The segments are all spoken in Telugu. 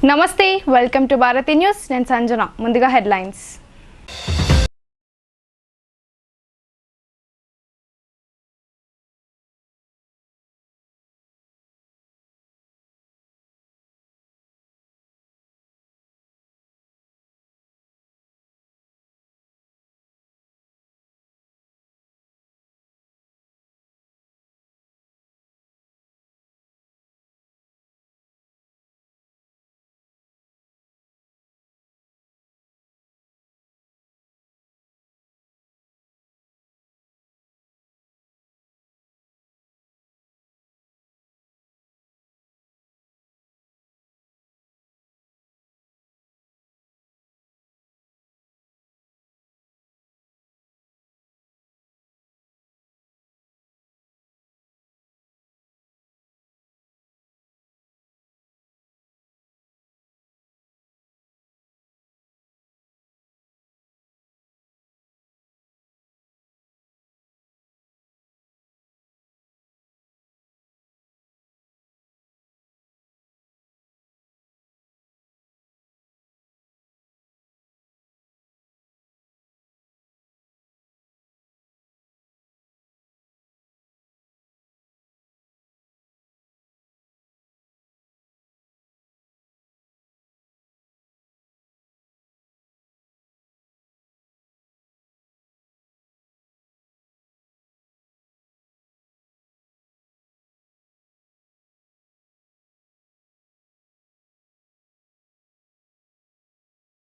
నమస్తే, వెల్కమ్ టు భారతి న్యూస్. నేను సంజన. ముందుగా హెడ్లైన్స్.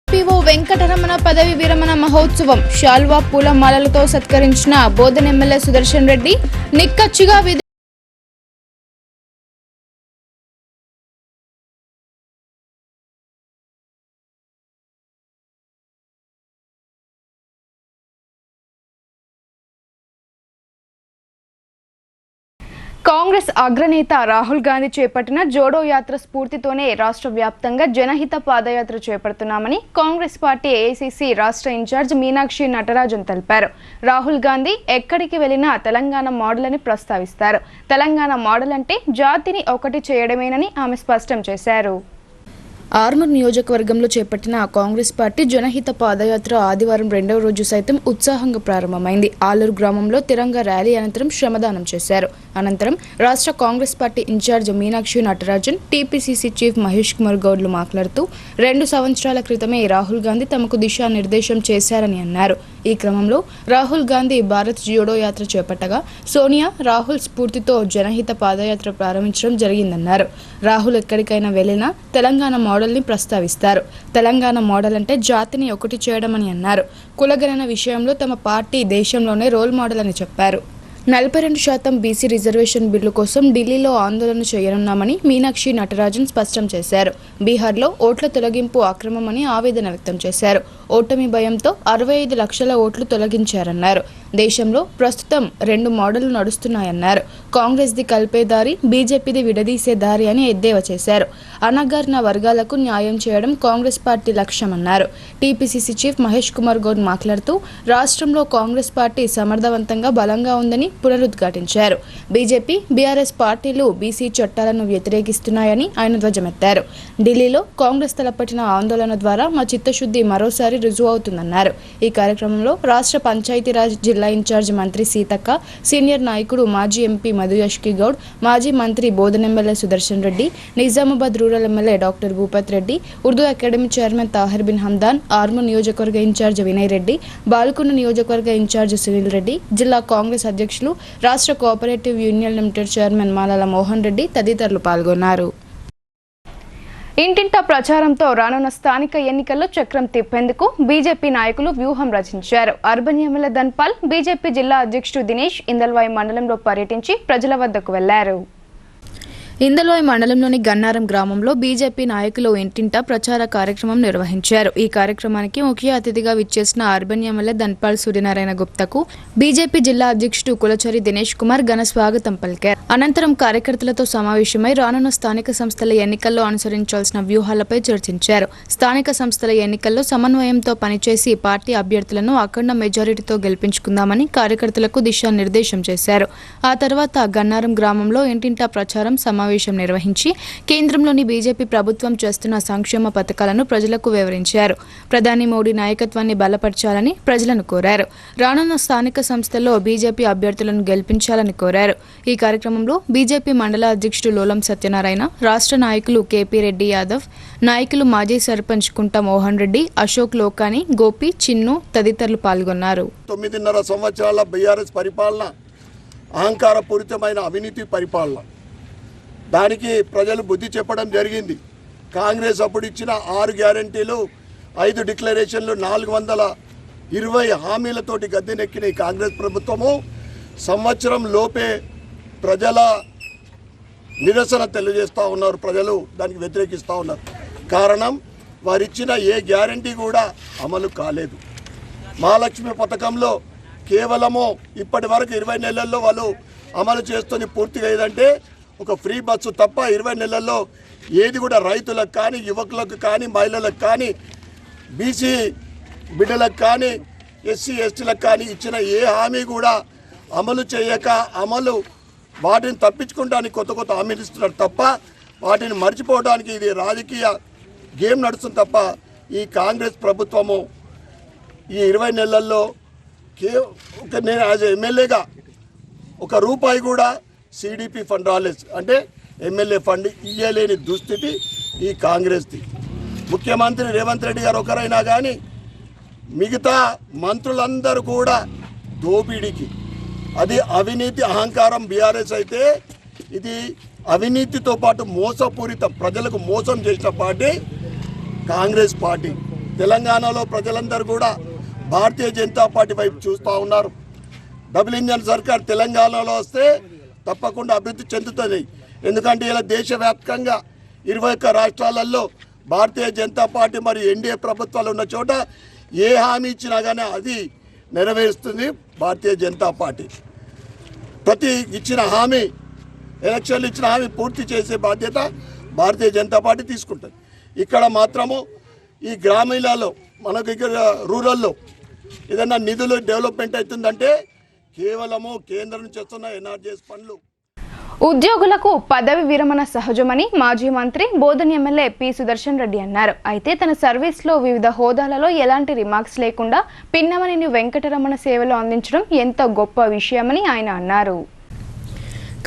పిఓ వెంకటరమణ పదవి విరమణ మహోత్సవం శాల్వా పూలమాలలతో సత్కరించిన బోధన్ ఎమ్మెల్యే సుదర్శన్ రెడ్డి. నిక్కచ్చిగా కాంగ్రెస్ అగ్రనేత రాహుల్ గాంధీ చేపట్టిన జోడో యాత్ర స్ఫూర్తితోనే రాష్ట్ర వ్యాప్తంగా జనహిత పాదయాత్ర చేపడుతున్నామని కాంగ్రెస్ పార్టీ ఏఐసీసీ రాష్ట్ర ఇన్ఛార్జ్ మీనాక్షి నటరాజన్ తెలిపారు. రాహుల్ గాంధీ ఎక్కడికి వెళ్లినా తెలంగాణ మోడల్ అని ప్రస్తావిస్తారు. తెలంగాణ మోడల్ అంటే జాతిని ఒకటి చేయడమేనని ఆమె స్పష్టం చేశారు. ఆర్మూర్ నియోజకవర్గంలో చేపట్టిన కాంగ్రెస్ పార్టీ జనహిత పాదయాత్ర ఆదివారం 2వ రోజు సైతం ఉత్సాహంగా ప్రారంభమైంది. ఆలూరు గ్రామంలో తిరంగా ర్యాలీ అనంతరం శ్రమదానం చేశారు. అనంతరం రాష్ట్ర Congress party incharge Meenakshi Natarajan, TPCC chief Mahesh Kumar గౌడ్లు మాట్లాడుతూ 2 సంవత్సరాల క్రితమే రాహుల్ గాంధీ తమకు దిశానిర్దేశం చేశారని అన్నారు. ఈ క్రమంలో రాహుల్ గాంధీ భారత్ జోడో యాత్ర చేపట్టగా సోనియా, రాహుల్ స్ఫూర్తితో జనహిత పాదయాత్ర ప్రారంభించడం జరిగిందన్నారు. రాహుల్ ఎక్కడికైనా వెళ్లినా తెలంగాణ మోడల్ని ప్రస్తావిస్తారు. తెలంగాణ మోడల్ అంటే జాతిని ఒకటి చేయడం అని అన్నారు. కులగణన విషయంలో తమ పార్టీ దేశంలోనే రోల్ మోడల్ అని చెప్పారు. 42% బీసీ రిజర్వేషన్ బిల్లు కోసం ఢిల్లీలో ఆందోళన చేయనున్నామని మీనాక్షి నటరాజన్ స్పష్టం చేశారు. బీహార్లో ఓట్ల తొలగింపు అక్రమమని ఆవేదన వ్యక్తం చేశారు. ఓటమి భయంతో 65 లక్షల ఓట్లు తొలగించారన్నారు. దేశంలో ప్రస్తుతం 2 మోడళ్లు నడుస్తున్నాయన్నారు. కాంగ్రెస్ది కలిపే దారి, బీజేపీది విడదీసే దారి అని ఎద్దేవా చేశారు. అణగారిన వర్గాలకు న్యాయం చేయడం కాంగ్రెస్ పార్టీ లక్ష్యమన్నారు. టీపీసీసీ చీఫ్ మహేష్ కుమార్ గౌడ్ మాట్లాడుతూ రాష్ట్రంలో కాంగ్రెస్ పార్టీ సమర్థవంతంగా బలంగా ఉందని పునరుద్ఘాటించారు. బీజేపీ, బీఆర్ఎస్ పార్టీలు బీసీ చట్టాలను వ్యతిరేకిస్తున్నాయని ఆయన ధ్వజమెత్తారు. ఢిల్లీలో కాంగ్రెస్ తలపట్టిన ఆందోళన ద్వారా మా చిత్తశుద్ధి మరోసారి రుజువు అవుతుందన్నారు. ఈ కార్యక్రమంలో రాష్ట్ర పంచాయతీరాజ్ జిల్లా ఇన్ఛార్జ్ మంత్రి సీతక్క, సీనియర్ నాయకుడు మాజీ ఎంపీ మధుయష్కి గౌడ్, మాజీ మంత్రి Bodhan MLA Sudarshan Reddy, Nizamabad rural MLA doctor Bhupath Reddy, Urdu academy chairman Tahir Bin Hamdan, Armoor నియోజకవర్గ ఇన్ఛార్జ్ వినయ్ రెడ్డి, బాల్కొండ నియోజకవర్గ ఇన్ఛార్జ్ సునీల్ రెడ్డి, జిల్లా కాంగ్రెస్ అధ్యక్షులు, రాష్ట్ర cooperative union limited chairman Malala Mohan Reddy తదితరులు పాల్గొన్నారు. ఇంటింటా ప్రచారంతో రానున్న స్థానిక ఎన్నికల్లో చక్రం తిప్పేందుకు బీజేపీ నాయకులు వ్యూహం రచించారు. అర్బన్ ఎమ్మెల్యే ధన్పాల్, బీజేపీ జిల్లా అధ్యక్షుడు దినేష్ ఇందల్వాయి మండలంలో పర్యటించి ప్రజల వద్దకు వెళ్లారు. ఇందల్వాయి మండలంలోని గన్నారం గ్రామంలో బీజేపీ నాయకులు ఇంటింటా ప్రచార కార్యక్రమం నిర్వహించారు. ఈ కార్యక్రమానికి ముఖ్య అతిథిగా విచ్చేసిన అర్బన్ ఎమ్మెల్యే ధన్పాల్ సూర్యనారాయణ గుప్తకు బీజేపీ జిల్లా అధ్యక్షుడు కులచరి దినేష్ కుమార్ ఘన స్వాగతం పలికారు. అనంతరం కార్యకర్తలతో సమావేశమై రానున్న స్థానిక సంస్థల ఎన్నికల్లో అనుసరించాల్సిన వ్యూహాలపై చర్చించారు. స్థానిక సంస్థల ఎన్నికల్లో సమన్వయంతో పనిచేసి పార్టీ అభ్యర్థులను అఖండ మెజారిటీతో గెలిపించుకుందామని కార్యకర్తలకు దిశానిర్దేశం చేశారు. ఆ తర్వాత గన్నారం గ్రామంలో ఇంటింటా ప్రచారం సమావేశం సమావేశం నిర్వహించి కేంద్రంలోని బీజేపీ ప్రభుత్వం చేస్తున్న సంక్షేమ పథకాలను ప్రజలకు వివరించారు. ప్రధాని మోడీ నాయకత్వాన్ని బలపరచాలని ప్రజలను కోరారు. రానున్న స్థానిక సంస్థల్లో బీజేపీ అభ్యర్థులను గెలిపించాలని కోరారు. ఈ కార్యక్రమంలో బీజేపీ మండల అధ్యక్షుడు లోలం సత్యనారాయణ, రాష్ట్ర నాయకులు కేపీ రెడ్డి యాదవ్, నాయకులు మాజీ సర్పంచ్ కుంట మోహన్ రెడ్డి, అశోక్ లోకాని, గోపి, చిన్ను తదితరులు పాల్గొన్నారు. 9.5 సంవత్సరాల బీఆర్ఎస్ పరిపాలన అహంకారపూరితమైన అవినీతి పరిపాలన, దానికి ప్రజలు బుద్ధి చెప్పడం జరిగింది. కాంగ్రెస్ అప్పుడు ఇచ్చిన 6 గ్యారంటీలు, 5 డిక్లరేషన్లు, 420 హామీలతోటి గద్దెనెక్కిన ఈ కాంగ్రెస్ ప్రభుత్వము సంవత్సరం లోపే ప్రజల నిరసన తెలియజేస్తూ ఉన్నారు. ప్రజలు దానికి వ్యతిరేకిస్తూ ఉన్నారు. కారణం, వారిచ్చిన ఏ గ్యారంటీ కూడా అమలు కాలేదు. మహాలక్ష్మి పథకంలో కేవలము ఇప్పటి వరకు 20 నెలల్లో వాళ్ళు అమలు చేస్తుంది పూర్తిగా ఏదంటే ఒక ఫ్రీ బస్సు తప్ప 20 నెలల్లో ఏది కూడా రైతులకు కానీ, యువకులకు కానీ, మహిళలకు కానీ, బీసీ బిడ్డలకు కానీ, ఎస్సీ ఎస్టీలకు కానీ ఇచ్చిన ఏ హామీ కూడా అమలు చేయక వాటిని తప్పించుకోవడానికి కొత్త హామీలు ఇస్తున్నారు తప్ప వాటిని మర్చిపోవడానికి ఇది రాజకీయ గేమ్ నడుస్తుంది తప్ప ఈ కాంగ్రెస్ ప్రభుత్వము ఈ 20 నెలల్లో నేను యాజ్ ఎమ్మెల్యేగా ₹1 కూడా సిడిపి ఫండ్ రాలేదు. అంటే ఎమ్మెల్యే ఫండ్ ఇయ్యలేని దుస్థితి ఈ కాంగ్రెస్ది. ముఖ్యమంత్రి రేవంత్ రెడ్డి గారు ఒకరైనా కానీ మిగతా మంత్రులందరూ కూడా దోపిడీకి, అది అవినీతి అహంకారం బీఆర్ఎస్ అయితే, ఇది అవినీతితో పాటు మోసపూరితం, ప్రజలకు మోసం చేసిన పార్టీ కాంగ్రెస్ పార్టీ. తెలంగాణలో ప్రజలందరూ కూడా భారతీయ జనతా పార్టీ వైపు చూస్తూ ఉన్నారు. డబుల్ ఇంజన్ సర్కార్ తెలంగాణలో వస్తే తప్పకుండా అభివృద్ధి చెందుతుంది. ఎందుకంటే ఇలా దేశవ్యాప్తంగా 21 రాష్ట్రాలలో భారతీయ జనతా పార్టీ మరియు ఎన్డీఏ ప్రభుత్వాలు ఉన్న చోట ఏ హామీ ఇచ్చినా కానీ అది నెరవేరుస్తుంది భారతీయ జనతా పార్టీ. ప్రతి ఇచ్చిన హామీ, ఎలక్షన్లు ఇచ్చిన హామీ పూర్తి చేసే బాధ్యత భారతీయ జనతా పార్టీ తీసుకుంటుంది. ఇక్కడ మాత్రము ఈ గ్రామీణాల్లో, మనకు ఇక్కడ రూరల్లో ఏదైనా నిధులు డెవలప్మెంట్ అవుతుందంటే కేవలము కేంద్రం నుంచి వస్తున్న ఎన్ఆర్జీఎస్ పనులు. ఉద్యోగులకు పదవి విరమణ సహజమని మాజీ మంత్రి బోధన్ ఎమ్మెల్యే పి సుదర్శన్ రెడ్డి అన్నారు. అయితే తన సర్వీస్లో వివిధ హోదాలలో ఎలాంటి రిమార్క్స్ లేకుండా పిన్నమనేని వెంకటరమణ సేవలు అందించడం ఎంతో గొప్ప విషయమని ఆయన అన్నారు.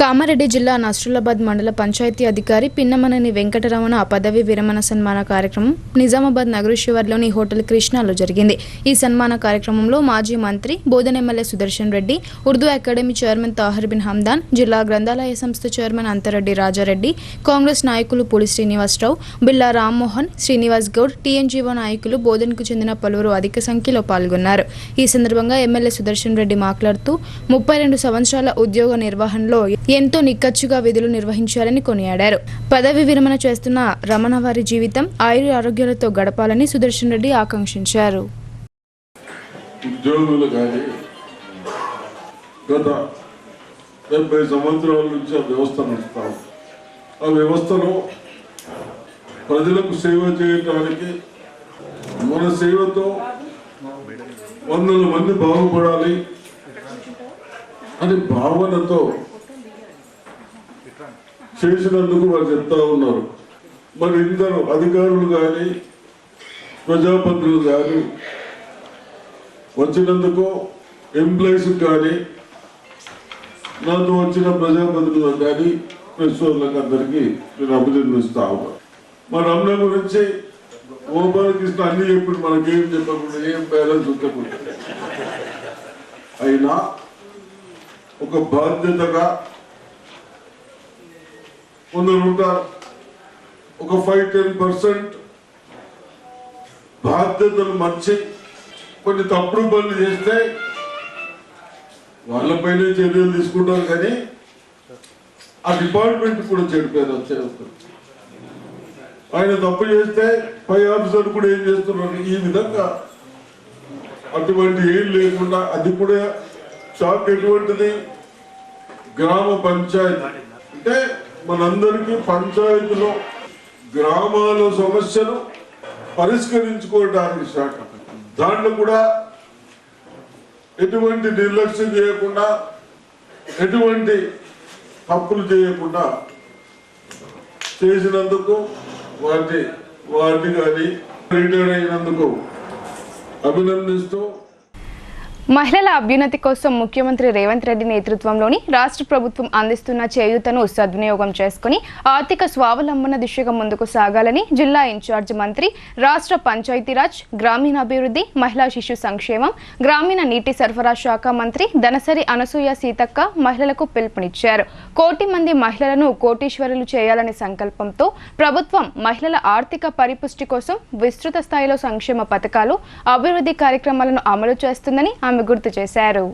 కామారెడ్డి జిల్లా నస్రులాబాద్ మండల పంచాయతీ అధికారి పిన్నమనేని వెంకటరమణ పదవి విరమణ సన్మాన కార్యక్రమం నిజామాబాద్ నగర శివార్లోని హోటల్ కృష్ణాలో జరిగింది. ఈ సన్మాన కార్యక్రమంలో మాజీ మంత్రి Bodhan MLA Sudarshan Reddy, Urdu academy chairman Tahir Bin Hamdan, జిల్లా గ్రంథాలయ సంస్థ చైర్మన్ అంతరెడ్డి రాజారెడ్డి, కాంగ్రెస్ నాయకులు పులి శ్రీనివాసరావు, బిల్లా రామ్మోహన్, శ్రీనివాస్ గౌడ్, టీఎన్జీఓ నాయకులు, బోధన్కు చెందిన పలువురు అధిక సంఖ్యలో పాల్గొన్నారు. ఈ సందర్భంగా ఎమ్మెల్యే సుదర్శన్ రెడ్డి మాట్లాడుతూ 32 సంవత్సరాల ఉద్యోగ నిర్వహణలో ఎంతో నిక్కచ్చుగా విధులు నిర్వహించారని కొనియాడారు. పదవి విరమణ చేస్తున్న రమణ వారి జీవితం ఆరోగ్యాలతో గడపాలని సుదర్శన్ రెడ్డి ఆకాంక్షించారు. ఉద్యోగులు కానీ గత 70 సంవత్సరాల నుంచి ఆ వ్యవస్థ నడుస్తాం. ఆ వ్యవస్థలో ప్రజలకు సేవ చేయడానికి, మన సేవతో 100 మంది బాగుపడాలి అని భావనతో చేసినందుకు వాళ్ళు చెప్తా ఉన్నారు. మరి ఇద్దరు అధికారులు కానీ, ప్రజాప్రతినిధులు కానీ వచ్చినందుకు, ఎంప్లాయీస్ కానీ, నాతో వచ్చిన ప్రజాప్రతినిధులు కానీ, ప్రెస్ వాళ్ళకి అందరికీ నేను అభినందిస్తా ఉన్నాను. మన రమణ గురించి గోపాలకృష్ణ అన్ని చెప్పి మనకేం చెప్పకుండా, ఏం బ్యాలెన్స్ ఉంచకుండా, అయినా ఒక బాధ్యతగా కొందరుంటారు. ఒక 5-10% బాధ్యతలు మర్చి కొన్ని తప్పుడు పనులు చేస్తే వాళ్ళపైనే చర్యలు తీసుకుంటారు. కానీ ఆ డిపార్ట్మెంట్ కూడా చెడిపోయారు వచ్చేస్తారు. ఆయన తప్పు చేస్తే పై ఆఫీసర్ కూడా ఏం చేస్తున్నారు. ఈ విధంగా అటువంటి ఏం లేకుండా, అది కూడా షాక్ ఎటువంటిది, గ్రామ పంచాయతీ అంటే మనందరికీ పంచాయతీలో గ్రామాల సమస్యలు పరిష్కరించుకోవడానికి శాఖ. దాంట్లో కూడా ఎటువంటి నిర్లక్ష్యం చేయకుండా, ఎటువంటి తప్పులు చేయకుండా చేసినందుకు వారిని కానీ రిటైర్ అయినందుకు అభినందిస్తూ మహిళల అభ్యున్నతి కోసం ముఖ్యమంత్రి రేవంత్ రెడ్డి నేతృత్వంలోని రాష్ట్ర ప్రభుత్వం అందిస్తున్న చేయూతను సద్వినియోగం చేసుకుని ఆర్థిక స్వావలంబన దిశగా ముందుకు సాగాలని జిల్లా ఇన్ఛార్జ్ మంత్రి, రాష్ట్ర పంచాయతీరాజ్, గ్రామీణాభివృద్ధి, మహిళా శిశు సంక్షేమం, గ్రామీణ నీటి సరఫరా శాఖ మంత్రి దనసరి అనసూయ సీతక్క మహిళలకు పిలుపునిచ్చారు. 1 కోటి మంది మహిళలను కోటీశ్వరులు చేయాలనే సంకల్పంతో ప్రభుత్వం మహిళల ఆర్థిక పరిపుష్టి కోసం విస్తృత స్థాయిలో సంక్షేమ పథకాలు, అభివృద్ధి కార్యక్రమాలను అమలు చేస్తుందని ఆమె గుర్తు చేశారు.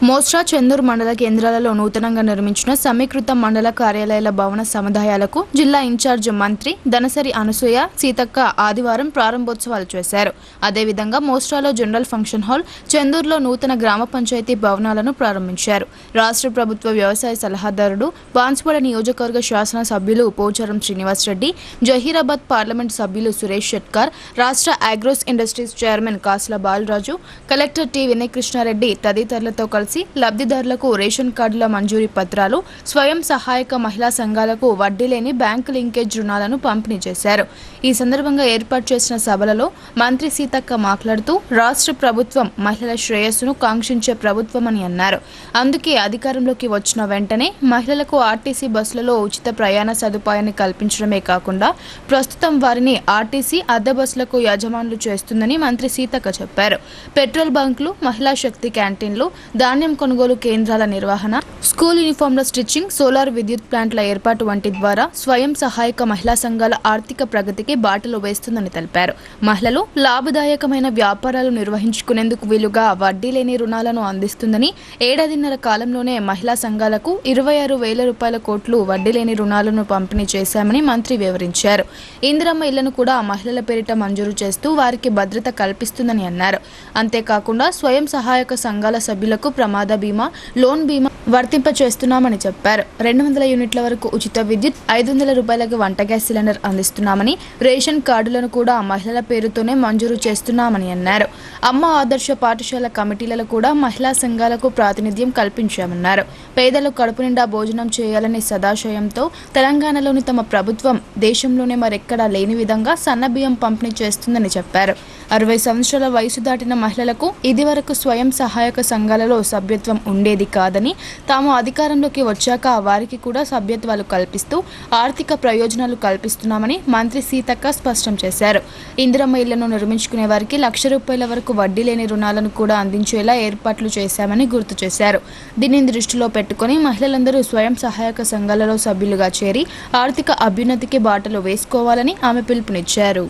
మోస్రా, చెందూరు మండల కేంద్రాలలో నూతనంగా నిర్మించిన సమీకృత మండల కార్యాలయాల భవన సముదాయాలకు జిల్లా ఇన్ఛార్జ్ మంత్రి దనసరి అనసూయ సీతక్క ఆదివారం ప్రారంభోత్సవాలు చేశారు. అదేవిధంగా మోస్రాలో జనరల్ ఫంక్షన్ హాల్, చెందూరులో నూతన గ్రామ పంచాయతీ భవనాలను ప్రారంభించారు. రాష్ట్ర ప్రభుత్వ వ్యవసాయ సలహాదారుడు, బాన్స్వాడ నియోజకవర్గ శాసన సభ్యులు పోచారం శ్రీనివాసరెడ్డి, జహీరాబాద్ పార్లమెంట్ సభ్యులు సురేష్ షెట్కార్, రాష్ట్ర అగ్రోస్ ఇండస్ట్రీస్ చైర్మన్ కాసుల బాలరాజు, కలెక్టర్ టి వినయకృష్ణారెడ్డి తదితరులతో కలిసి లబ్ధిదారులకు రేషన్ కార్డుల మంజూరీ పత్రాలు, స్వయం సహాయక మహిళా సంఘాలకు వడ్డీ లేని బ్యాంకు లింకేజ్ రుణాలను పంపిణీ చేశారు. ఈ సందర్భంగా ఏర్పాటు చేసిన సభలలో మంత్రి సీతక్క మాట్లాడుతూ రాష్ట్ర ప్రభుత్వం మహిళల శ్రేయస్సును కాంక్షించే ప్రభుత్వమని అన్నారు. అందుకే అధికారంలోకి వచ్చిన వెంటనే మహిళలకు ఆర్టీసీ బస్సులలో ఉచిత ప్రయాణ సదుపాయాన్ని కల్పించడమే కాకుండా ప్రస్తుతం వారిని ఆర్టీసీ అద్దె బస్సులకు యజమానులు చేస్తుందని మంత్రి సీతక్క చెప్పారు. పెట్రోల్ బంకులు, మహిళా శక్తి క్యాంటీన్లు, ధాన్యం కొనుగోలు కేంద్రాల నిర్వహణ, స్కూల్ యూనిఫామ్ల స్టిచ్చింగ్, సోలార్ విద్యుత్ ప్లాంట్ల ఏర్పాటు వంటి ద్వారా స్వయం సహాయక మహిళా సంఘాల ఆర్థిక ప్రగతికి బాటలు వేస్తుందని తెలిపారు. మహిళలు లాభదాయకమైన వ్యాపారాలు నిర్వహించుకునేందుకు వీలుగా వడ్డీ లేని రుణాలను అందిస్తుందని, 7.5 కాలంలోనే మహిళా సంఘాలకు 26,000 రూపాయల కోట్లు వడ్డీ లేని రుణాలను పంపిణీ చేశామని మంత్రి వివరించారు. ఇందిరమ్మ ఇళ్లను కూడా మహిళల పేరిట మంజూరు చేస్తూ వారికి భద్రత కల్పిస్తుందని అన్నారు. అంతేకాకుండా స్వయం సహాయక సంఘాల సభ్యులకు ప్రమాద బీమా, లోన్ బీమా వర్తింప చేస్తున్నామని చెప్పారు. 200 యూనిట్ల వరకు ఉచిత విద్యుత్, 500 రూపాయలకు వంట గ్యాస్ సిలిండర్ అందిస్తున్నామని, రేషన్ కార్డులను కూడా మహిళల పేరుతోనే మంజూరు చేస్తున్నామని అన్నారు. అమ్మ ఆదర్శ పాఠశాల కమిటీలలో కూడా మహిళా సంఘాలకు ప్రాతినిధ్యం కల్పించామన్నారు. పేదలు కడుపు నిండా భోజనం చేయాలనే సదాశయంతో తెలంగాణలోని తమ ప్రభుత్వం దేశంలోనే మరెక్కడా లేని విధంగా సన్నబియ్యం పంపిణీ చేస్తుందని చెప్పారు. 60 సంవత్సరాల వయసు దాటిన మహిళలకు ఇదివరకు స్వయం సహాయక సంఘాలలో సభ్యత్వం ఉండేది కాదని, తాము అధికారంలోకి వచ్చాక వారికి కూడా సభ్యత్వాలు కల్పిస్తూ ఆర్థిక ప్రయోజనాలు కల్పిస్తున్నామని మంత్రి సీతక్క స్పష్టం చేశారు. ఇందిరమ్మ ఇళ్లను నిర్మించుకునే వారికి 1,00,000 రూపాయల వరకు వడ్డీ లేని రుణాలను కూడా అందించేలా ఏర్పాట్లు చేశామని గుర్తు చేశారు. దీనిని దృష్టిలో పెట్టుకుని మహిళలందరూ స్వయం సహాయక సంఘాలలో సభ్యులుగా చేరి ఆర్థిక అభ్యున్నతికి బాటలు వేసుకోవాలని ఆమె పిలుపునిచ్చారు.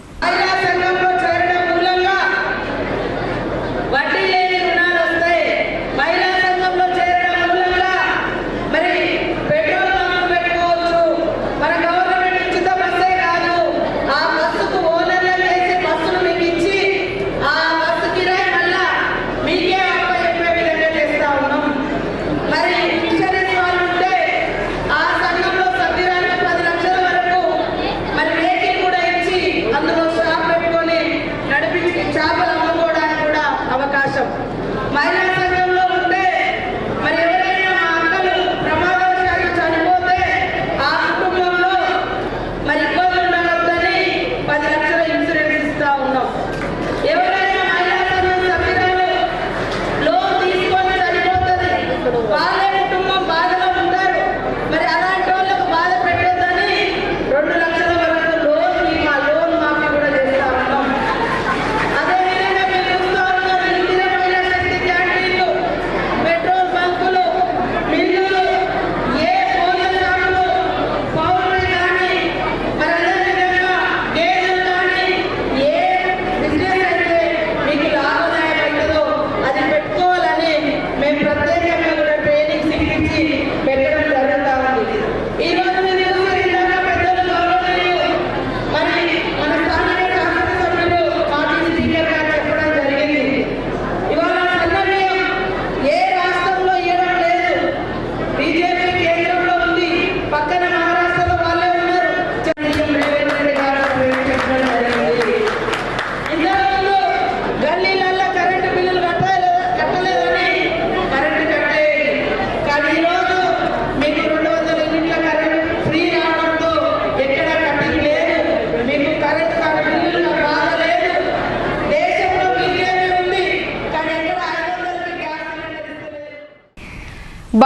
అందులో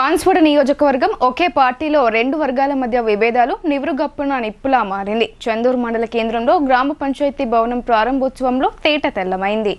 బాన్స్వాడ నియోజకవర్గం ఒకే పార్టీలో రెండు వర్గాల మధ్య విభేదాలు నివురుగప్పున నిప్పులా మారింది. చందూరు మండల కేంద్రంలో గ్రామ పంచాయతీ భవనం ప్రారంభోత్సవంలో తేట తెల్లమైంది.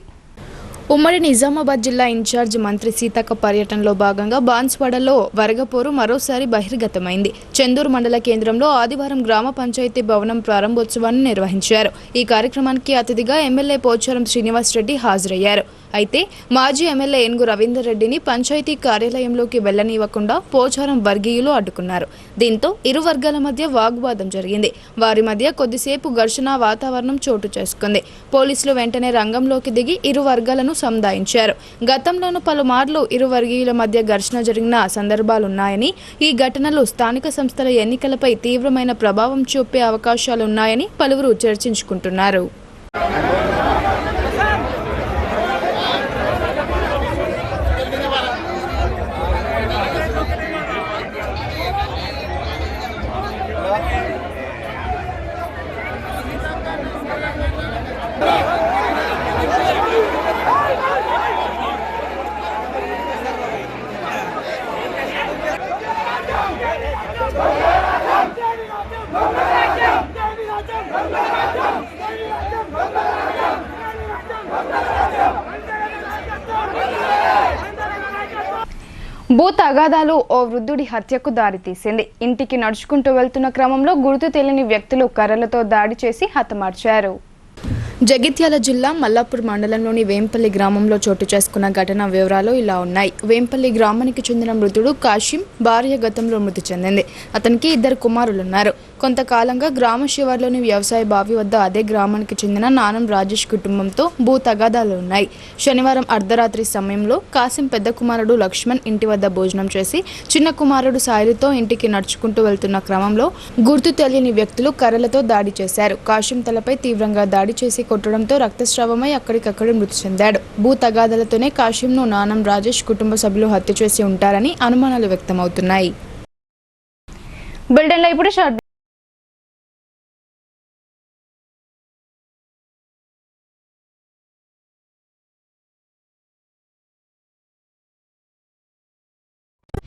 ఉమ్మడి నిజామాబాద్ జిల్లా ఇన్ఛార్జ్ మంత్రి సీతక్క పర్యటనలో భాగంగా బాన్స్వాడలో వరగపోరు మరోసారి బహిర్గతమైంది. చందూరు మండల కేంద్రంలో ఆదివారం గ్రామ పంచాయతీ భవనం ప్రారంభోత్సవాన్ని నిర్వహించారు. ఈ కార్యక్రమానికి అతిథిగా ఎమ్మెల్యే పోచారం శ్రీనివాస్ రెడ్డి హాజరయ్యారు. అయితే మాజీ ఎమ్మెల్యే ఏనుగు రవీందర్ రెడ్డిని పంచాయతీ కార్యాలయంలోకి వెళ్లనివ్వకుండా పోచారం వర్గీయులు అడ్డుకున్నారు. దీంతో ఇరు వర్గాల మధ్య వాగ్వాదం జరిగింది. వారి మధ్య కొద్దిసేపు ఘర్షణ వాతావరణం చోటు చేసుకుంది. పోలీసులు వెంటనే రంగంలోకి దిగి ఇరు వర్గాలను సముదాయించారు. గతంలోనూ పలుమార్లు ఇరు వర్గీయుల మధ్య ఘర్షణ జరిగిన సందర్భాలున్నాయని, ఈ ఘటనలు స్థానిక సంస్థల ఎన్నికలపై తీవ్రమైన ప్రభావం చూపే అవకాశాలున్నాయని పలువురు చర్చించుకుంటున్నారు. భూ తగాదాలు ఓ వృద్ధుడి హత్యకు దారితీసింది. ఇంటికి నడుచుకుంటూ వెళ్తున్న క్రమంలో గుర్తు తెలియని వ్యక్తులు కర్రలతో దాడి చేసి హతమార్చారు. జగిత్యాల జిల్లా మల్లాపూర్ మండలంలోని వేంపల్లి గ్రామంలో చోటు చేసుకున్న ఘటన వివరాలు ఇలా ఉన్నాయి. వేంపల్లి గ్రామానికి చెందిన మృతుడు కాశీం భార్య గతంలో మృతి చెందింది. అతనికి 2 కుమారులున్నారు. కొంతకాలంగా గ్రామ శివార్లోని వ్యవసాయ బావి వద్ద అదే గ్రామానికి చెందిన నానం రాజేష్ కుటుంబంతో భూ తగాదాలు ఉన్నాయి. శనివారం అర్ధరాత్రి సమయంలో కాశీం పెద్ద కుమారుడు లక్ష్మణ్ ఇంటి వద్ద భోజనం చేసి చిన్న కుమారుడు సాయిలతో ఇంటికి నడుచుకుంటూ వెళ్తున్న క్రమంలో గుర్తు తెలియని వ్యక్తులు కర్రలతో దాడి చేశారు. కాశీం తలపై తీవ్రంగా దాడి చేసి కొట్టడంతో రక్తస్రావమై అక్కడికక్కడే మృతి చెందాడు. భూ తగాదాలతోనే కాశీంను నానం రాజేష్ కుటుంబ సభ్యులు హత్య చేసి ఉంటారని అనుమానాలు వ్యక్తమవుతున్నాయి. బులెటిన్లో ఇప్పుడు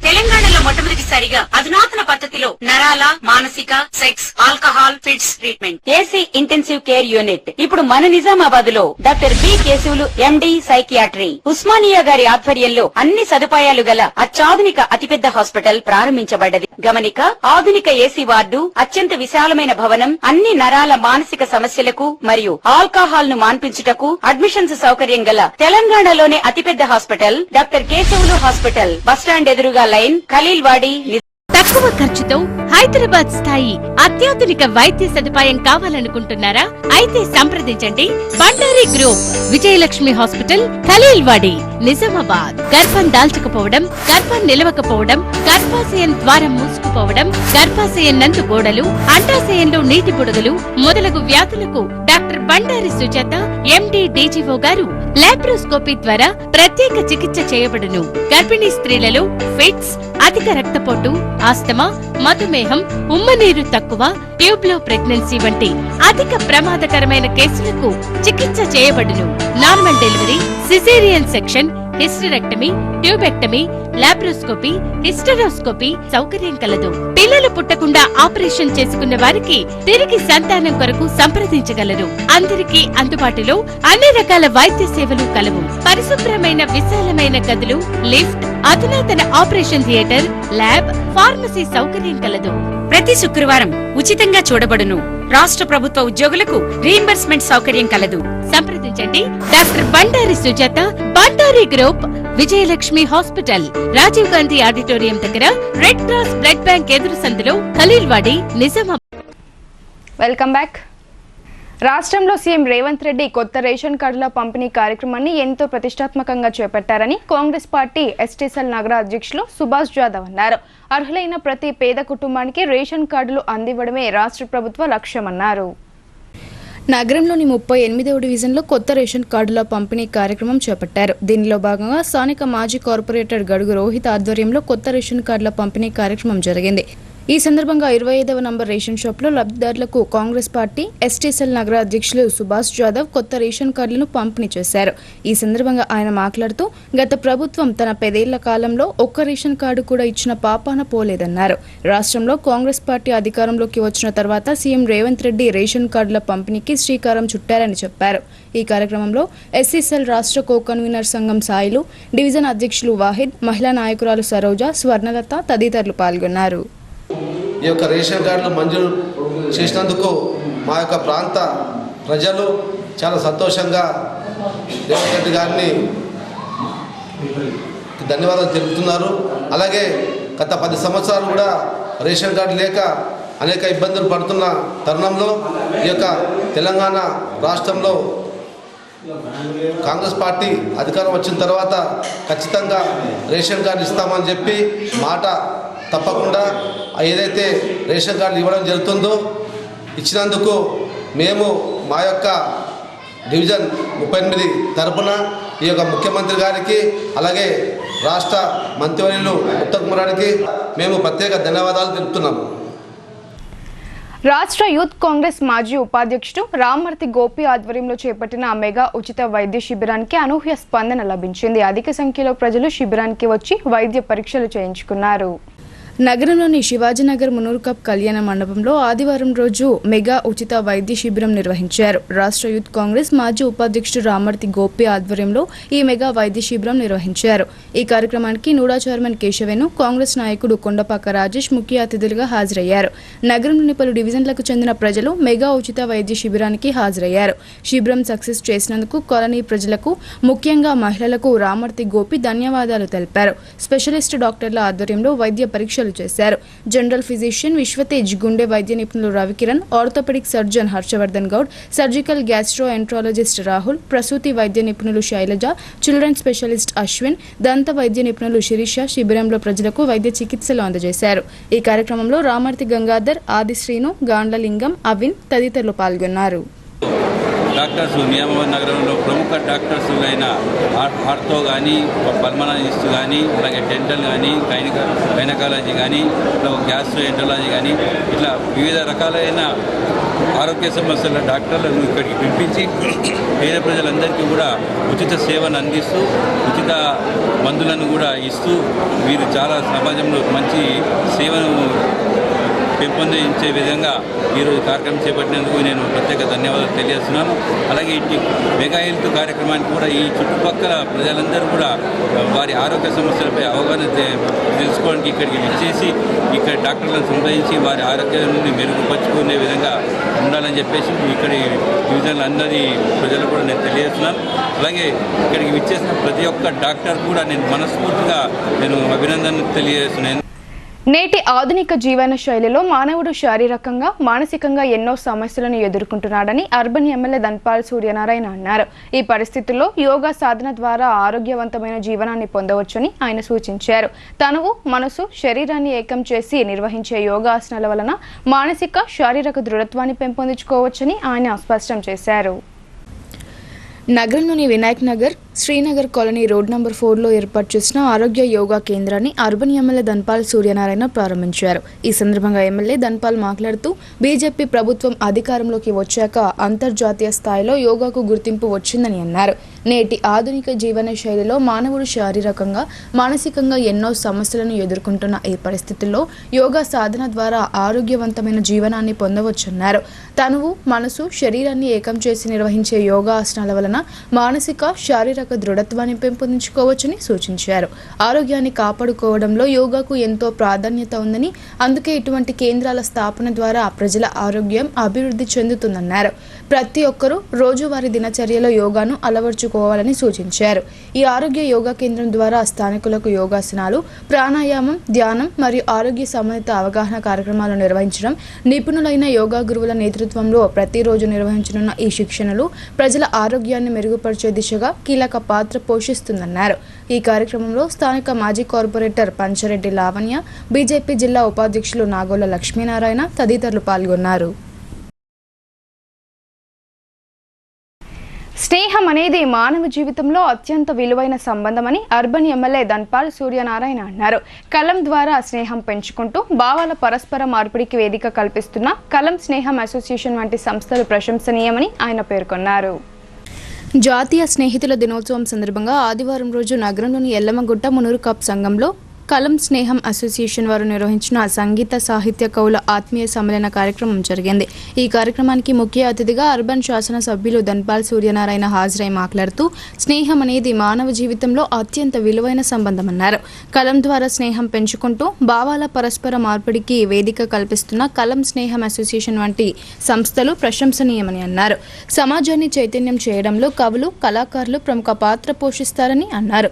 తెలంగాణలో మొట్టమొదటిసారిగా అధునాతన పద్ధతిలో నరాల, మానసిక, sex, alcohol, fits treatment, AC intensive care unit ఇప్పుడు మన నిజామాబాద్ లో doctor B Keshavulu MD psychiatry Osmania గారి ఆధ్వర్యంలో అన్ని సదుపాయాలు గల అత్యాధునిక అతిపెద్ద హాస్పిటల్ ప్రారంభించబడ్డది. గమనిక, ఆధునిక ఏసీ వార్డు, అత్యంత విశాలమైన భవనం, అన్ని నరాల మానసిక సమస్యలకు మరియు ఆల్కహాల్ ను మాన్పించుటకు అడ్మిషన్స్ సౌకర్యం గల తెలంగాణలోనే అతిపెద్ద hospital doctor Keshavulu hospital. Bus stand ఎదురుగా లైన్, ఖలీల్వాడి. తక్కువ ఖర్చుతో హైదరాబాద్ స్థాయి అత్యాధునిక వైద్య సదుపాయం కావాలనుకుంటున్నారా? అయితే సంప్రదించండి బండారి గ్రూప్, విజయలక్ష్మి హాస్పిటల్, ఖలీల్వాడి, నిజామాబాద్. గర్భం దాల్చకపోవడం, గర్భం నిలవకపోవడం, గర్భాశయం ద్వారం మూసుకుపోవడం, గర్భాశయం నందు గోడలు, అండాశయంలో నీటి బుడగలు మొదలగు వ్యాధులకు డాక్టర్ బండారి సుజాత ఎండి డీజీఓ గారు లాప్రోస్కోపీ ద్వారా ప్రత్యేక చికిత్స చేయబడును. గర్భిణీ స్త్రీలలో ఫిట్స్, అధిక రక్తపోటు, ఆస్తమా, మధుమేహం, ఉమ్మనీరు తక్కువ, ట్యూబ్లో ప్రెగ్నెన్సీ వంటి అధిక ప్రమాదకరమైన కేసులకు చికిత్స చేయబడును. Normal delivery, caesarean section, hysterectomy, tubectomy, laparoscopy, hysteroscopy సౌకర్యం కలదు. పిల్లలు పుట్టకుండా ఆపరేషన్ చేసుకున్న వారికి తిరిగి సంతానం కొరకు సంప్రదించగలరు. అందరికీ అందుబాటులో అన్ని రకాల వైద్య సేవలు కలవు. పరిశుభ్రమైన విశాలమైన గదులు, లిఫ్ట్, అధునాతన ఆపరేషన్ థియేటర్, ల్యాబ్, ఫార్మసీ సౌకర్యం కలదు. ప్రతి శుక్రవారం ఉచితంగా చూడబడును. రాష్ట్ర ప్రభుత్వ ఉద్యోగులకు రీయింబర్స్మెంట్ సౌకర్యం కలదు. సంప్రదించండి doctor Bandari Sujatha, Bandari group, Vijayalakshmi hospital, Rajiv Gandhi auditorium దగ్గర, రెడ్ క్రాస్ బ్లడ్ బ్యాంక్ ఎదురు సందులో, ఖలీల్వాడి, నిజామాబాద్. Welcome back. రాష్ట్రంలో సీఎం రేవంత్ రెడ్డి కొత్త రేషన్ కార్డుల పంపిణీ కార్యక్రమాన్ని ఎంతో ప్రతిష్టాత్మకంగా చేపట్టారని కాంగ్రెస్ పార్టీ ఎస్టీసెల్ నగర అధ్యక్షులు సుభాష్ జాదవ్ అన్నారు. అర్హులైన ప్రతి పేద కుటుంబానికి రేషన్ కార్డులు అందివ్వడమే రాష్ట్ర ప్రభుత్వ లక్ష్యమన్నారు. నగరంలోని 38వ డివిజన్లో కొత్త రేషన్ కార్డుల పంపిణీ కార్యక్రమం చేపట్టారు. దీనిలో భాగంగా స్థానిక మాజీ కార్పొరేటర్ గడుగు రోహిత్ ఆధ్వర్యంలో కొత్త రేషన్ కార్డుల పంపిణీ కార్యక్రమం జరిగింది. ఈ సందర్భంగా 25వ నంబర్ రేషన్ షాప్లో లబ్ధిదారులకు కాంగ్రెస్ పార్టీ ఎస్టీసెల్ నగర అధ్యక్షులు సుభాష్ జాదవ్ కొత్త రేషన్ కార్డులను పంపిణీ చేశారు. ఈ సందర్భంగా ఆయన మాట్లాడుతూ గత ప్రభుత్వం తన 10 ఏళ్ల కాలంలో ఒక్క రేషన్ కార్డు కూడా ఇచ్చిన పాపాన పోలేదన్నారు. రాష్ట్రంలో కాంగ్రెస్ పార్టీ అధికారంలోకి వచ్చిన తర్వాత సీఎం రేవంత్ రెడ్డి రేషన్ కార్డుల పంపిణీకి శ్రీకారం చుట్టారని చెప్పారు. ఈ కార్యక్రమంలో ఎస్సీసెల్ రాష్ట్ర కో కన్వీనర్ సంఘం సాయిలు, డివిజన్ అధ్యక్షులు వాహిద్, మహిళా నాయకురాలు సరోజ, స్వర్ణలత తదితరులు పాల్గొన్నారు. ఈ యొక్క రేషన్ కార్డులు మంజూరు చేసినందుకు మా యొక్క ప్రాంత ప్రజలు చాలా సంతోషంగా రేవంత్ రెడ్డి గారిని ధన్యవాదాలు తెలుపుతున్నారు. అలాగే గత 10 సంవత్సరాలు కూడా రేషన్ కార్డు లేక అనేక ఇబ్బందులు పడుతున్న తరుణంలో ఈ యొక్క తెలంగాణ రాష్ట్రంలో కాంగ్రెస్ పార్టీ అధికారం వచ్చిన తర్వాత ఖచ్చితంగా రేషన్ కార్డు ఇస్తామని చెప్పి మాట తప్పకుండా ఏదైతే రేషన్ కార్డులు ఇవ్వడం జరుగుతుందో ఇచ్చినందుకు మేము మా యొక్క డివిజన్ 38 తరపున ఈ యొక్క ముఖ్యమంత్రి గారికి అలాగే రాష్ట్ర మంత్రివర్యులు ఉత్తమ్ కుమార్ గారికి మేము ప్రత్యేక ధన్యవాదాలు తెలుపుతున్నాము. రాష్ట్ర యూత్ కాంగ్రెస్ మాజీ ఉపాధ్యక్షుడు రామ్మర్తి గోపి ఆధ్వర్యంలో చేపట్టిన మెగా ఉచిత వైద్య శిబిరానికి అనూహ్య స్పందన లభించింది. అధిక సంఖ్యలో ప్రజలు శిబిరానికి వచ్చి వైద్య పరీక్షలు చేయించుకున్నారు. నగరంలోని శివాజీనగర్ మునూర్కప్ కళ్యాణ మండపంలో ఆదివారం రోజు మెగా ఉచిత వైద్య శిబిరం నిర్వహించారు. రాష్ట్ర యూత్ కాంగ్రెస్ మాజీ ఉపాధ్యక్షుడు రామ్మర్తి గోపి ఆధ్వర్యంలో ఈ మెగా వైద్య శిబిరం నిర్వహించారు. ఈ కార్యక్రమానికి నూడా చైర్మన్ కేశవేను, కాంగ్రెస్ నాయకుడు కొండపాక రాజేష్ ముఖ్య అతిథులుగా హాజరయ్యారు. నగరంలోని పలు డివిజన్లకు చెందిన ప్రజలు మెగా ఉచిత వైద్య శిబిరానికి హాజరయ్యారు. శిబిరం సక్సెస్ చేసినందుకు కాలనీ ప్రజలకు, ముఖ్యంగా మహిళలకు రామ్మర్తి గోపి ధన్యవాదాలు తెలిపారు. స్పెషలిస్ట్ డాక్టర్ల ఆధ్వర్యంలో వైద్య పరీక్ష చేశారు. జనరల్ ఫిజిషియన్ విశ్వతేజ్, గుండె వైద్య నిపుణులు Ravikiran, orthopaedic surgeon Harshavardhan Goud, surgical gastroenterologist Rahul, ప్రసూతి వైద్య నిపుణులు శైలజ, చిల్డ్రన్ స్పెషలిస్ట్ అశ్విన్, దంత వైద్య నిపుణులు శిరీష శిబిరంలో ప్రజలకు వైద్య చికిత్సలు అందజేశారు. ఈ కార్యక్రమంలో రామర్తి గంగాధర్, ఆది శ్రీను, గాండ్లలింగం, అవిన్ తదితరులు పాల్గొన్నారు. డాక్టర్స్ నియామాబాద్ నగరంలో ప్రముఖ డాక్టర్స్ అయిన ఆర్థో కానీ, పల్మనాలజిస్ట్ కానీ, అలాగే డెంటల్ కానీ, గైనకాలజీ కానీ, గ్యాస్ట్రో ఎంట్రాలజీ కానీ, ఇట్లా వివిధ రకాలైన ఆరోగ్య సమస్యల డాక్టర్లను ఇక్కడికి పిలిపించి పేద ప్రజలందరికీ కూడా ఉచిత సేవను అందిస్తూ, ఉచిత మందులను కూడా ఇస్తూ వీరు చాలా సమాజంలో మంచి సేవను పెంపొందించే విధంగా ఈరోజు కార్యక్రమం చేపట్టినందుకు నేను ప్రత్యేక ధన్యవాదాలు తెలియజేస్తున్నాను. అలాగే ఈ మెగా హెల్త్ కార్యక్రమానికి కూడా ఈ చుట్టుపక్కల ప్రజలందరూ కూడా వారి ఆరోగ్య సమస్యలపై అవగాహన తెలుసుకోవడానికి ఇక్కడికి విచ్చేసి ఇక్కడ డాక్టర్లను సంప్రదించి వారి ఆరోగ్యాన్ని మెరుగుపరుచుకునే విధంగా ఉండాలని చెప్పేసి ఇక్కడి డివిజన్లు అందరి ప్రజలు కూడా నేను తెలియజేస్తున్నాను. అలాగే ఇక్కడికి విచ్చేసిన ప్రతి ఒక్క డాక్టర్ కూడా నేను మనస్ఫూర్తిగా అభినందనలు తెలియజేస్తున్నాను. నేటి ఆధునిక జీవన శైలిలో మానవుడు శారీరకంగా, మానసికంగా ఎన్నో సమస్యలను ఎదుర్కొంటున్నాడని అర్బన్ ఎమ్మెల్యే ధన్పాల్ సూర్యనారాయణ అన్నారు. ఈ పరిస్థితుల్లో యోగా సాధన ద్వారా ఆరోగ్యవంతమైన జీవనాన్ని పొందవచ్చని ఆయన సూచించారు. తనువు, మనసు, శరీరాన్ని ఏకం చేసి నిర్వహించే యోగాసనాల వలన మానసిక, శారీరక దృఢత్వాన్ని పెంపొందించుకోవచ్చని ఆయన స్పష్టం చేశారు. నగరంలోని Vinayak Nagar, Srinagar colony road number 4లో ఏర్పాటు చేసిన ఆరోగ్య యోగా కేంద్రాన్ని అర్బన్ ఎమ్మెల్యే ధన్పాల్ సూర్యనారాయణ ప్రారంభించారు. ఈ సందర్భంగా ఎమ్మెల్యే ధన్పాల్ మాట్లాడుతూ బీజేపీ ప్రభుత్వం అధికారంలోకి వచ్చాక అంతర్జాతీయ స్థాయిలో యోగాకు గుర్తింపు వచ్చిందని అన్నారు. నేటి ఆధునిక జీవన శైలిలో మానవుడు శారీరకంగా, మానసికంగా ఎన్నో సమస్యలను ఎదుర్కొంటున్న ఈ పరిస్థితుల్లో యోగా సాధన ద్వారా ఆరోగ్యవంతమైన జీవనాన్ని పొందవచ్చన్నారు. తనువు, మనసు, శరీరాన్ని ఏకం చేసి నిర్వహించే యోగా ఆసనాల వలన మానసిక, శారీరక దృఢత్వాన్ని పెంపొందించుకోవచ్చని సూచించారు. ఆరోగ్యాన్ని కాపాడుకోవడంలో యోగాకు ఎంతో ప్రాధాన్యత ఉందని, అందుకే ఇటువంటి కేంద్రాల స్థాపన ద్వారా ప్రజల ఆరోగ్యం అభివృద్ధి చెందుతుందన్నారు. ప్రతి ఒక్కరూ రోజువారీ దినచర్యలో యోగాను అలవర్చుకోవాలని సూచించారు. ఈ ఆరోగ్య యోగా కేంద్రం ద్వారా స్థానికులకు యోగాసనాలు, ప్రాణాయామం, ధ్యానం మరియు ఆరోగ్య సంబంధిత అవగాహన కార్యక్రమాలు నిర్వహించడం, నిపుణులైన యోగా గురువుల నేతృత్వంలో ప్రతిరోజు నిర్వహించనున్న ఈ శిక్షణలు ప్రజల ఆరోగ్యాన్ని మెరుగుపరిచే దిశగా కీలక పాత్ర పోషిస్తుందన్నారు. ఈ కార్యక్రమంలో స్థానిక మాజీ కార్పొరేటర్ పంచరెడ్డి లావణ్య, బీజేపీ జిల్లా ఉపాధ్యక్షులు నాగోల లక్ష్మీనారాయణ తదితరులు పాల్గొన్నారు. స్నేహం అనేది మానవ జీవితంలో అత్యంత విలువైన సంబంధమని అర్బన్ ఎమ్మెల్యే ధన్పాల్ సూర్యనారాయణ అన్నారు. కలం ద్వారా స్నేహం పెంచుకుంటూ భావాల పరస్పర మార్పిడికి వేదిక కల్పిస్తున్న కలం స్నేహం అసోసియేషన్ వంటి సంస్థలు ప్రశంసనీయమని ఆయన పేర్కొన్నారు. జాతీయ స్నేహితుల దినోత్సవం సందర్భంగా ఆదివారం రోజు నగరంలోని ఎల్లమ్మగుట్ట మునూరు కాప్ సంఘంలో కలం స్నేహం అసోసియేషన్ వారు నిర్వహించిన సంగీత సాహిత్య కవుల ఆత్మీయ సమ్మేళన కార్యక్రమం జరిగింది. ఈ కార్యక్రమానికి ముఖ్య అతిథిగా అర్బన్ శాసన సభ్యులు ధన్పాల్ సూర్యనారాయణ హాజరై మాట్లాడుతూ స్నేహం అనేది మానవ జీవితంలో అత్యంత విలువైన సంబంధమన్నారు. కలం ద్వారా స్నేహం పెంచుకుంటూ భావాల పరస్పర మార్పిడికి వేదిక కల్పిస్తున్న కలం స్నేహం అసోసియేషన్ వంటి సంస్థలు ప్రశంసనీయమని అన్నారు. సమాజాన్ని చైతన్యం చేయడంలో కవులు, కళాకారులు ప్రముఖ పాత్ర పోషిస్తారని అన్నారు.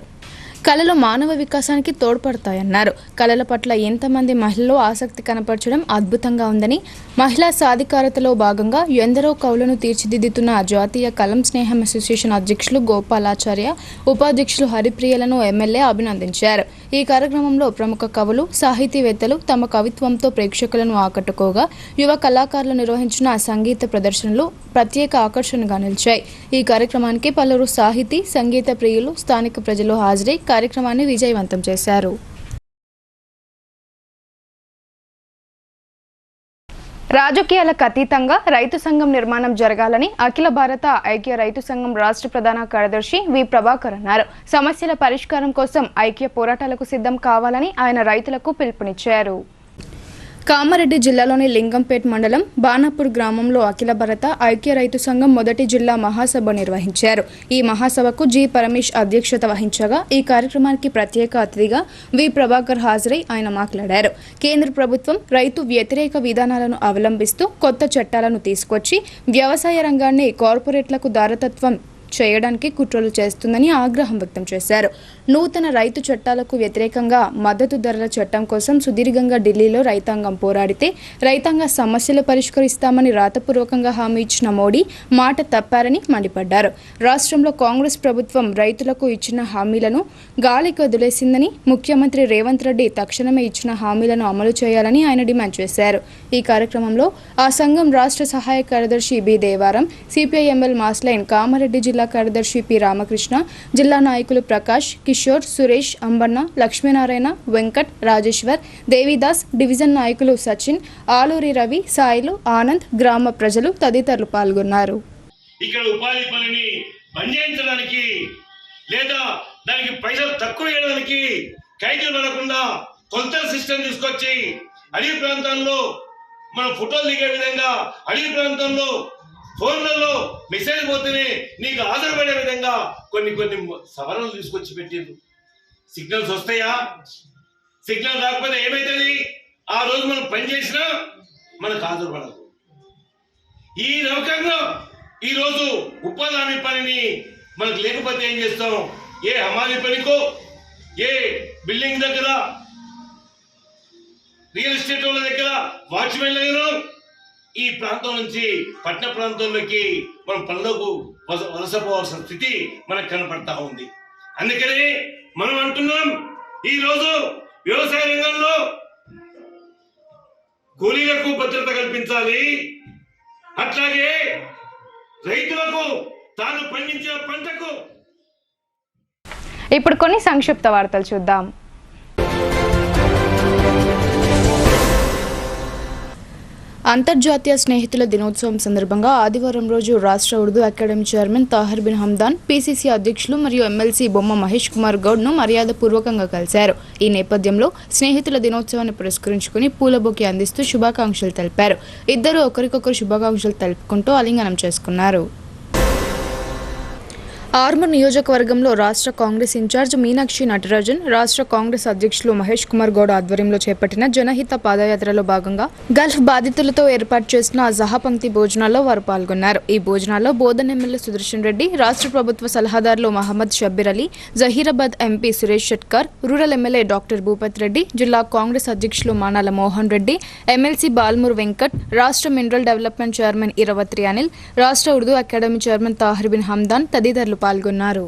కళలు మానవ వికాసానికి తోడ్పడతాయన్నారు. కళల పట్ల ఎంతమంది మహిళలు ఆసక్తి కనపరచడం అద్భుతంగా ఉందని, మహిళా సాధికారతలో భాగంగా ఎందరో కవులను తీర్చిదిద్దుతున్న జాతీయ కలం స్నేహం అసోసియేషన్ అధ్యక్షులు గోపాలాచార్య, ఉపాధ్యక్షులు హరిప్రియలను ఎమ్మెల్యే అభినందించారు. ఈ కార్యక్రమంలో ప్రముఖ కవులు, సాహితీవేత్తలు తమ కవిత్వంతో ప్రేక్షకులను ఆకట్టుకోగా, యువ కళాకారులు నిర్వహించిన సంగీత ప్రదర్శనలు ప్రత్యేక ఆకర్షణగా నిలిచాయి. ఈ కార్యక్రమానికి పలువురు సాహితీ, సంగీత ప్రియులు, స్థానిక ప్రజలు హాజరై కార్యక్రమాన్ని విజయవంతం చేశారు. రాజకీయాలకు అతీతంగా రైతు సంఘం నిర్మాణం జరగాలని అఖిల భారత ఐక్య రైతు సంఘం రాష్ట్ర ప్రధాన కార్యదర్శి వి ప్రభాకర్ అన్నారు. సమస్యల పరిష్కారం కోసం ఐక్య పోరాటాలకు సిద్ధం కావాలని ఆయన రైతులకు పిలుపునిచ్చారు. కామారెడ్డి జిల్లాలోని లింగంపేట్ మండలం బాణాపూర్ గ్రామంలో అఖిల భారత ఐక్య రైతు సంఘం మొదటి జిల్లా మహాసభ నిర్వహించారు. ఈ మహాసభకు జి పరమేష్ అధ్యక్షత వహించగా, ఈ కార్యక్రమానికి ప్రత్యేక అతిథిగా వి ప్రభాకర్ హాజరై ఆయన మాట్లాడారు. కేంద్ర ప్రభుత్వం రైతు వ్యతిరేక విధానాలను అవలంబిస్తూ కొత్త చట్టాలను తీసుకొచ్చి వ్యవసాయ రంగాన్ని కార్పొరేట్లకు దారతత్వం చేయడానికి కుట్రలు చేస్తుందని ఆగ్రహం వ్యక్తం చేశారు. నూతన రైతు చట్టాలకు వ్యతిరేకంగా మద్దతు ధరల చట్టం కోసం సుదీర్ఘంగా ఢిల్లీలో రైతాంగం పోరాడితే రైతాంగ సమస్యలు పరిష్కరిస్తామని రాతపూర్వకంగా హామీ ఇచ్చిన మోడీ మాట తప్పారని మండిపడ్డారు. రాష్ట్రంలో కాంగ్రెస్ ప్రభుత్వం రైతులకు ఇచ్చిన హామీలను గాలికి వదిలేసిందని, ముఖ్యమంత్రి రేవంత్ రెడ్డి తక్షణమే ఇచ్చిన హామీలను అమలు చేయాలని ఆయన డిమాండ్ చేశారు. ఈ కార్యక్రమంలో ఆ సంఘం రాష్ట్ర సహాయ కార్యదర్శి బి దేవారం, సిపిఐఎంఎల్ మాస్లైన్ కామారెడ్డి జిల్లా కార్యదర్శి పి రామకృష్ణ, జిల్లా నాయకులు ప్రకాష్, కిషోర్, సురేష్, అంబన్న, లక్ష్మీనారాయణ, వెంకట్, రాజేశ్వర్, దేవిదాస్, డివిజన్ నాయకులు సచిన్, ఆలూరి రవి, సాయిలు, ఆనంద్, గ్రామ ప్రజలు తదితరులు పాల్గొన్నారు. ఇక్కడ ఉపాధి పనిని పనిచేయించడానికి లేదా దానికి పైసలు తక్కువ చేయడానికి ఖైదీలు పడకుండా కొత్త సిస్టమ్ తీసుకొచ్చి అడవి ప్రాంతాల్లో మనం ఫోటోలు దిగే విధంగా, అడవి ప్రాంతంలో ఫోన్లలో మెసేజ్ పోతేనే నీకు ఆధారపడే విధంగా కొన్ని సవరణలు తీసుకొచ్చి పెట్టిండ్రు. సిగ్నల్స్ వస్తాయా? సిగ్నల్ రాకపోతే ఏమైతుంది? ఆ రోజు మనం పని చేసినా మనకు ఆధారపడదు. ఈ రకంగా ఈరోజు ఉపాధి హామీ పనిని మనకు లేకపోతే ఏం చేస్తాం? ఏ హమాలి పనికో, ఏ బిల్డింగ్ దగ్గర, రియల్ ఎస్టేట్ వాళ్ళ దగ్గర, వాచ్మెన్ దగ్గర ఈ ప్రాంతం నుంచి పట్టణ ప్రాంతంలోకి మనం పనులకు వలసపోవాల్సిన స్థితి మనకు కనపడతా ఉంది. అందుకని మనం అంటున్నాం, ఈ రోజు వ్యవసాయ రంగంలో కూలీలకు భద్రత కల్పించాలి. అట్లాగే రైతులకు తాను పండించిన పంటకు. ఇప్పుడు కొన్ని సంక్షిప్త వార్తలు చూద్దాం. అంతర్జాతీయ స్నేహితుల దినోత్సవం సందర్భంగా ఆదివారం రోజు రాష్ట్ర Urdu academy chairman Tahir Bin Hamdan, PCC అధ్యక్షులు మరియు ఎమ్మెల్సీ బొమ్మ మహేష్ కుమార్ గౌడ్ను మర్యాదపూర్వకంగా కలిశారు. ఈ నేపథ్యంలో స్నేహితుల దినోత్సవాన్ని పురస్కరించుకుని పూల బొకే అందిస్తూ శుభాకాంక్షలు తెలిపారు. ఇద్దరు ఒకరికొకరు శుభాకాంక్షలు తెలుపుకుంటూ ఆలింగనం చేసుకున్నారు. ఆర్మూర్ నియోజకవర్గంలో రాష్ట్ర కాంగ్రెస్ ఇన్ఛార్జ్ మీనాక్షి నటరాజన్, రాష్ట్ర కాంగ్రెస్ అధ్యక్షులు మహేష్ కుమార్ గౌడ్ ఆధ్వర్యంలో చేపట్టిన జనహిత పాదయాత్రలో భాగంగా గల్ఫ్ బాధితులతో ఏర్పాటు చేసిన జహాపంక్తి భోజనాల్లో వారు పాల్గొన్నారు. ఈ భోజనాల్లో బోధన్ ఎమ్మెల్యే సుదర్శన్ రెడ్డి, రాష్ట్ర ప్రభుత్వ సలహాదారులు Mohammed Shabbir Ali, Zaheerabad MP Suresh Shetkar, rural MLA doctor Bhupath Reddy, జిల్లా కాంగ్రెస్ అధ్యక్షులు మానాల మోహన్ రెడ్డి, ఎమ్మెల్సీ బాల్మూర్ వెంకట్, రాష్ట్ర mineral development chairman Eravatri Anil, రాష్ట్ర ఉర్దూ అకాడమీ చైర్మన్ తాహిర్ బిన్ హమ్దాన్ తదితరులు పాల్గొన్నారు.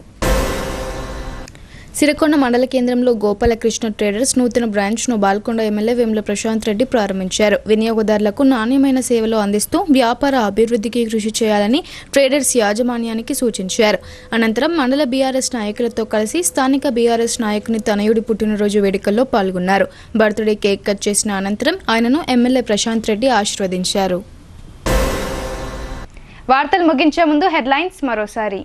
సిరికొండ మండల కేంద్రంలో గోపాలకృష్ణ ట్రేడర్స్ నూతన బ్రాంచ్ను బాల్కొండ ఎమ్మెల్యే వేముల ప్రశాంత్ రెడ్డి ప్రారంభించారు. వినియోగదారులకు నాణ్యమైన సేవలు అందిస్తూ వ్యాపార అభివృద్ధికి కృషి చేయాలని ట్రేడర్స్ యాజమాన్యానికి సూచించారు. అనంతరం మండల బీఆర్ఎస్ నాయకులతో కలిసి స్థానిక బీఆర్ఎస్ నాయకుని తనయుడి పుట్టినరోజు వేడుకల్లో పాల్గొన్నారు. బర్త్డే కేక్ కట్ చేసిన అనంతరం ఆయనను ఎమ్మెల్యే ప్రశాంత్ రెడ్డి ఆశీర్వదించారు. వార్తలు ముగించే ముందు హెడ్లైన్స్ మరోసారి.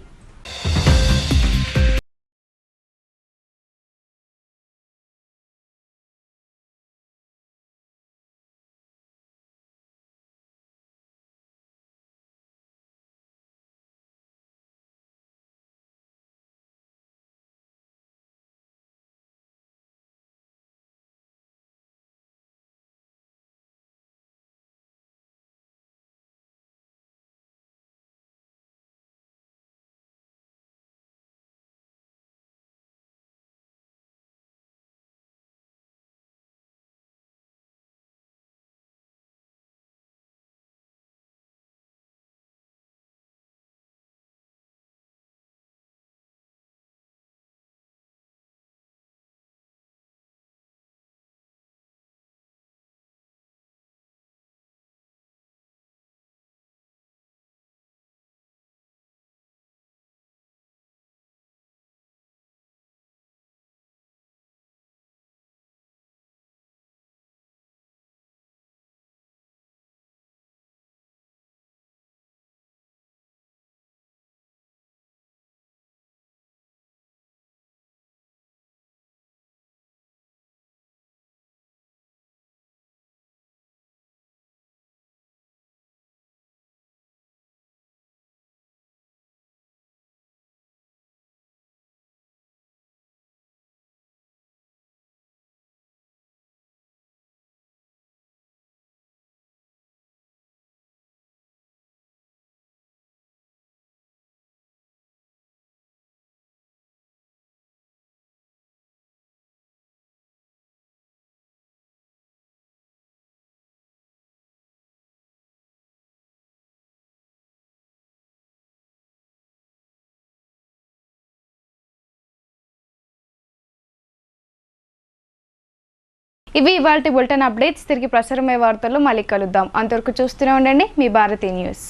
ఇవి ఇవాల్టి బులెటిన్ అప్డేట్స్. తిరిగి ప్రసారమయ్యే వార్తల్లో మళ్ళీ కలుద్దాం. అంతవరకు చూస్తూనే ఉండండి మీ భారతీ న్యూస్.